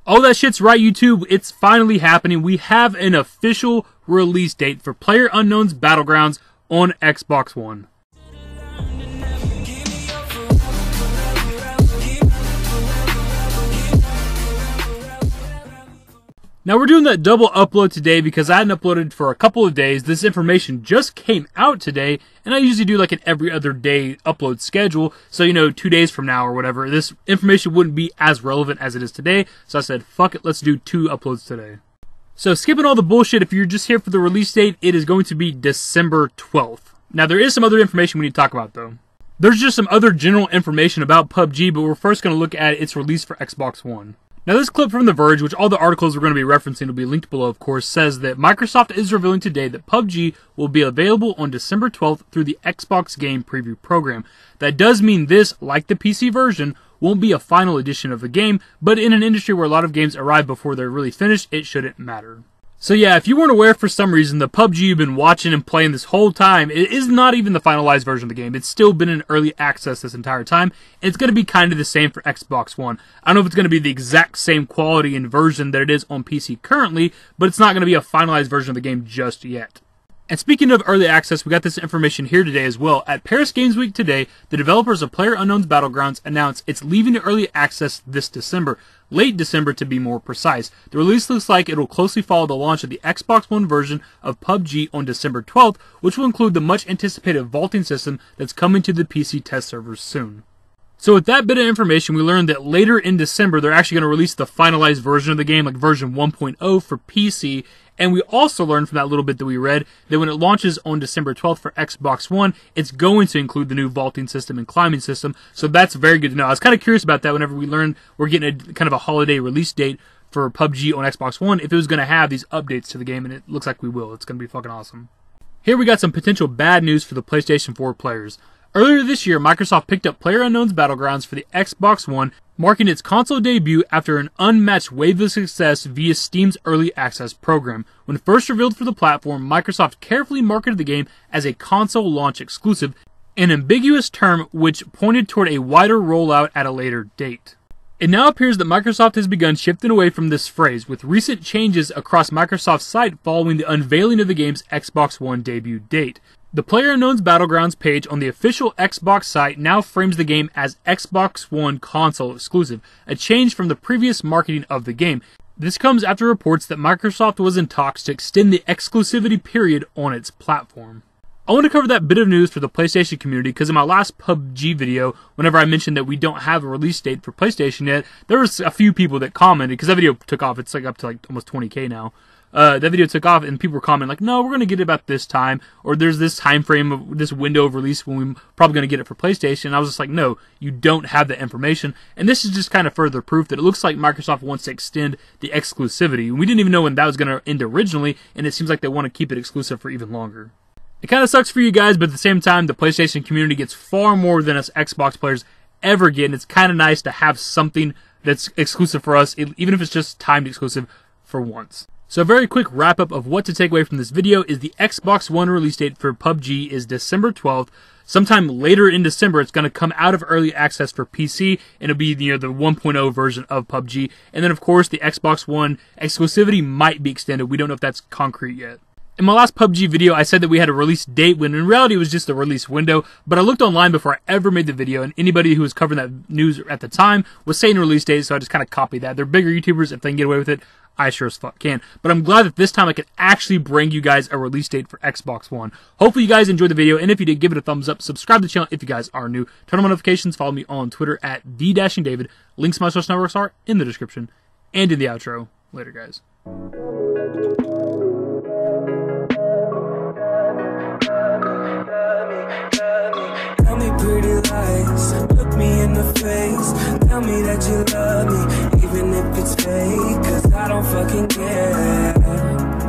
Oh, that shit's right, YouTube. It's finally happening. We have an official release date for PlayerUnknown's Battlegrounds on Xbox One. Now we're doing that double upload today because I hadn't uploaded for a couple of days. This information just came out today, and I usually do like an every other day upload schedule. So, 2 days from now or whatever, this information wouldn't be as relevant as it is today. So I said, fuck it, let's do 2 uploads today. So skipping all the bullshit, if you're just here for the release date, it is going to be December 12th. Now there is some other information we need to talk about though. There's just some other general information about PUBG, but we're first going to look at its release for Xbox One. Now this clip from The Verge, which all the articles we're going to be referencing will be linked below of course, says that Microsoft is revealing today that PUBG will be available on December 12th through the Xbox Game Preview program. That does mean this, like the PC version, won't be a final edition of the game, but in an industry where a lot of games arrive before they're really finished, it shouldn't matter. So yeah, if you weren't aware for some reason, the PUBG you've been watching and playing this whole time, it is not even the finalized version of the game. It's still been in early access this entire time. It's going to be kind of the same for Xbox One. I don't know if it's going to be the exact same quality and version that it is on PC currently, but it's not going to be a finalized version of the game just yet. And speaking of early access, we got this information here today as well. At Paris Games Week today, the developers of PlayerUnknown's Battlegrounds announced it's leaving early access this December. Late December to be more precise. The release looks like it will closely follow the launch of the Xbox One version of PUBG on December 12th, which will include the much anticipated vaulting system that's coming to the PC test servers soon. So with that bit of information, we learned that later in December, they're actually going to release the finalized version of the game, like version 1.0 for PC. And we also learned from that little bit that we read that when it launches on December 12th for Xbox One, it's going to include the new vaulting system and climbing system. So that's very good to know. I was kind of curious about that whenever we learned we're getting a kind of a holiday release date for PUBG on Xbox One, if it was going to have these updates to the game, and it looks like we will. It's going to be fucking awesome. Here we got some potential bad news for the PlayStation 4 players. Earlier this year, Microsoft picked up PlayerUnknown's Battlegrounds for the Xbox One, marking its console debut after an unmatched wave of success via Steam's Early Access program. When first revealed for the platform, Microsoft carefully marketed the game as a console launch exclusive, an ambiguous term which pointed toward a wider rollout at a later date. It now appears that Microsoft has begun shifting away from this phrase, with recent changes across Microsoft's site following the unveiling of the game's Xbox One debut date. The PlayerUnknown's Battlegrounds page on the official Xbox site now frames the game as Xbox One console exclusive, a change from the previous marketing of the game. This comes after reports that Microsoft was in talks to extend the exclusivity period on its platform. I want to cover that bit of news for the PlayStation community because in my last PUBG video, whenever I mentioned that we don't have a release date for PlayStation yet, there was a few people that commented, because that video took off. It's like up to almost 20K now. That video took off and people were commenting like, no, we're going to get it about this time, or there's this time frame of this window of release when we're probably going to get it for PlayStation. And I was just like, no, you don't have that information. And this is just kind of further proof that it looks like Microsoft wants to extend the exclusivity. We didn't even know when that was going to end originally, and it seems like they want to keep it exclusive for even longer. It kind of sucks for you guys, but at the same time, the PlayStation community gets far more than us Xbox players ever get, and it's kind of nice to have something that's exclusive for us, even if it's just timed exclusive for once. So a very quick wrap up of what to take away from this video is the Xbox One release date for PUBG is December 12th. Sometime later in December, it's going to come out of early access for PC, and it'll be the 1.0 version of PUBG. And then, of course, the Xbox One exclusivity might be extended. We don't know if that's concrete yet. In my last PUBG video, I said that we had a release date when in reality it was just a release window, but I looked online before I ever made the video, and anybody who was covering that news at the time was saying release date, so I just kind of copied that. They're bigger YouTubers. If they can get away with it, I sure as fuck can. But I'm glad that this time I can actually bring you guys a release date for Xbox One. Hopefully you guys enjoyed the video, and if you did, give it a thumbs up, subscribe to the channel if you guys are new, turn on notifications, follow me on Twitter at @TheDashingDavid. Links to my social networks are in the description and in the outro. Later, guys. Tell me pretty lies, look me in the face. Tell me that you love me, even if it's fake, 'cause I don't fucking care.